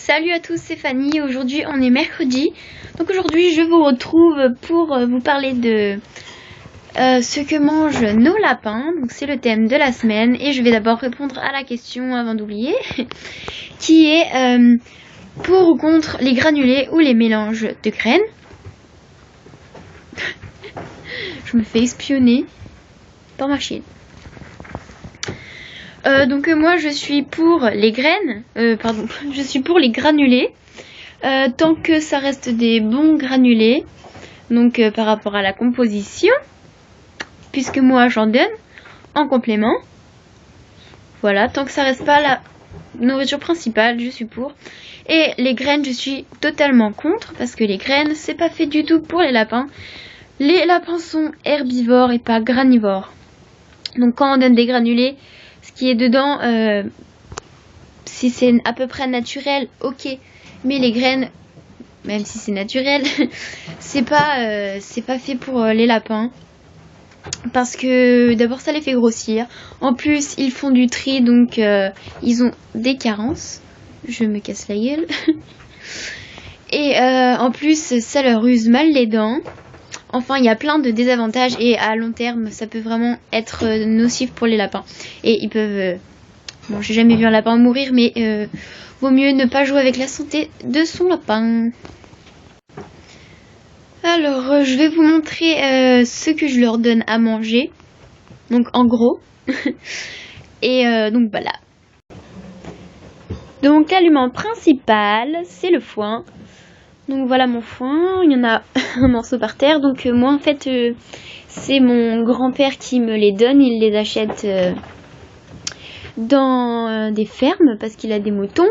Salut à tous, c'est Fanny. Aujourd'hui on est mercredi. Donc aujourd'hui je vous retrouve pour vous parler de ce que mangent nos lapins. Donc c'est le thème de la semaine et je vais d'abord répondre à la question avant d'oublier qui est pour ou contre les granulés ou les mélanges de graines. Je me fais espionner par ma chienne. Donc moi je suis pour les graines, je suis pour les granulés, tant que ça reste des bons granulés, donc par rapport à la composition, puisque moi j'en donne en complément, voilà, tant que ça reste pas la nourriture principale, je suis pour. Et les graines je suis totalement contre, parce que les graines c'est pas fait du tout pour les lapins. Les lapins sont herbivores et pas granivores, donc quand on donne des granulés, ce qui est dedans, si c'est à peu près naturel, ok. Mais les graines, même si c'est naturel, c'est pas fait pour les lapins. Parce que d'abord ça les fait grossir. En plus ils font du tri, donc ils ont des carences. Je me casse la gueule. Et en plus ça leur use mal les dents. Enfin, il y a plein de désavantages et à long terme, ça peut vraiment être nocif pour les lapins. Et ils peuvent... bon, j'ai jamais vu un lapin mourir, mais vaut mieux ne pas jouer avec la santé de son lapin. Alors, je vais vous montrer ce que je leur donne à manger. Donc, en gros. Et donc, voilà. Donc, l'aliment principal, c'est le foin. Donc voilà mon foin, il y en a un morceau par terre. Donc moi en fait c'est mon grand-père qui me les donne, il les achète dans des fermes parce qu'il a des moutons.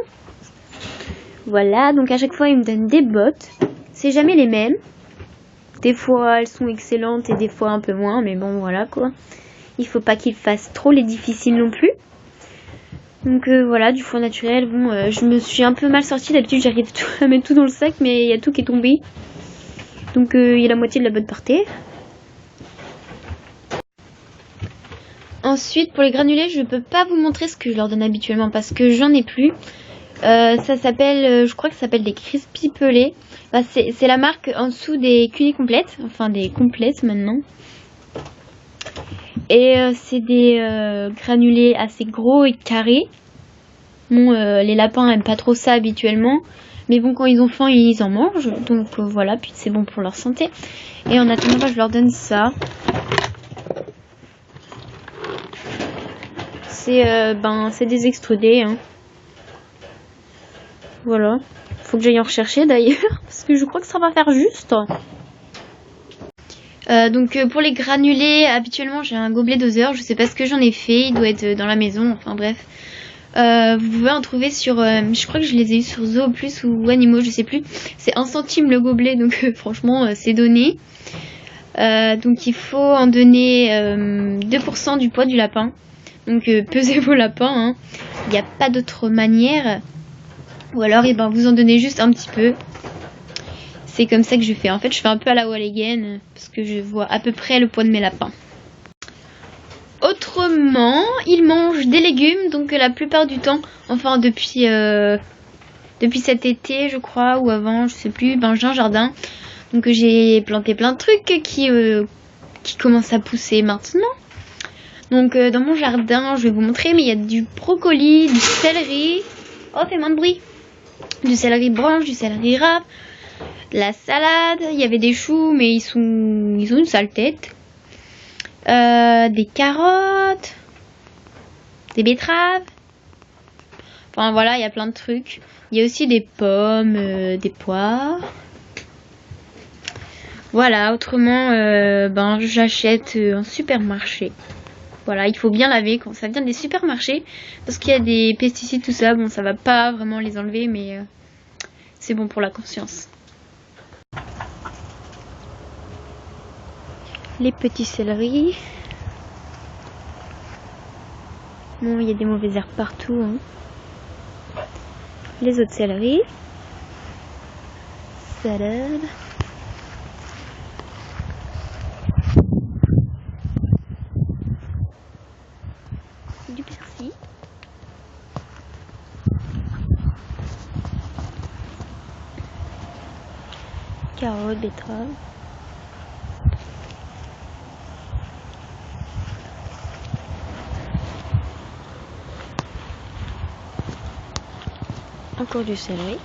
Voilà, donc à chaque fois il me donne des bottes, c'est jamais les mêmes. Des fois elles sont excellentes et des fois un peu moins, mais bon voilà quoi. Il faut pas qu'il fasse trop les difficiles non plus. Donc voilà, du foin naturel. Bon, je me suis un peu mal sortie. D'habitude, j'arrive à mettre tout dans le sac, mais il y a tout qui est tombé. Donc il y a la moitié de la botte par terre. Ensuite, pour les granulés, je peux pas vous montrer ce que je leur donne habituellement parce que j'en ai plus. Ça s'appelle, je crois que ça s'appelle des crispy pelés. Bah, c'est la marque en dessous des cunis complètes, enfin des complètes maintenant. Et c'est des granulés assez gros et carrés. Bon, les lapins aiment pas trop ça habituellement. Mais bon, quand ils ont faim, ils en mangent. Donc voilà, puis c'est bon pour leur santé. Et en attendant, je leur donne ça. C'est des extrudés. Hein. Voilà. Faut que j'aille en rechercher d'ailleurs. Parce que je crois que ça va faire juste. Donc pour les granulés, habituellement j'ai un gobelet doseur, je sais pas ce que j'en ai fait, il doit être dans la maison, enfin bref. Vous pouvez en trouver sur, je crois que je les ai eu sur Zoo Plus ou Animaux, je sais plus. C'est 1 centime le gobelet, donc franchement c'est donné. Donc il faut en donner 2% du poids du lapin. Donc pesez vos lapins, hein. Il n'y a pas d'autre manière. Ou alors vous en donnez juste un petit peu. C'est comme ça que je fais. En fait, je fais un peu à la Walligen parce que je vois à peu près le poids de mes lapins. Autrement, ils mangent des légumes, donc la plupart du temps, enfin depuis cet été, je crois, ou avant, je sais plus, j'ai un jardin. Donc j'ai planté plein de trucs qui commencent à pousser maintenant. Donc dans mon jardin, je vais vous montrer, mais il y a du brocoli, du céleri. Oh, fais moins de bruit. Du céleri branche, du céleri râpe. De la salade, il y avait des choux mais ils ont une sale tête. Des carottes, des betteraves. Enfin voilà, il y a plein de trucs. Il y a aussi des pommes, des poires. Voilà, autrement j'achète en supermarché. Voilà, il faut bien laver quand ça vient des supermarchés parce qu'il y a des pesticides, tout ça. Bon, ça va pas vraiment les enlever, mais c'est bon pour la conscience. Les petits céleris. Bon, il y a des mauvaises herbes partout. Hein. Les autres céleris. Salade. Du persil. carottes, betteraves. Encore du céleri.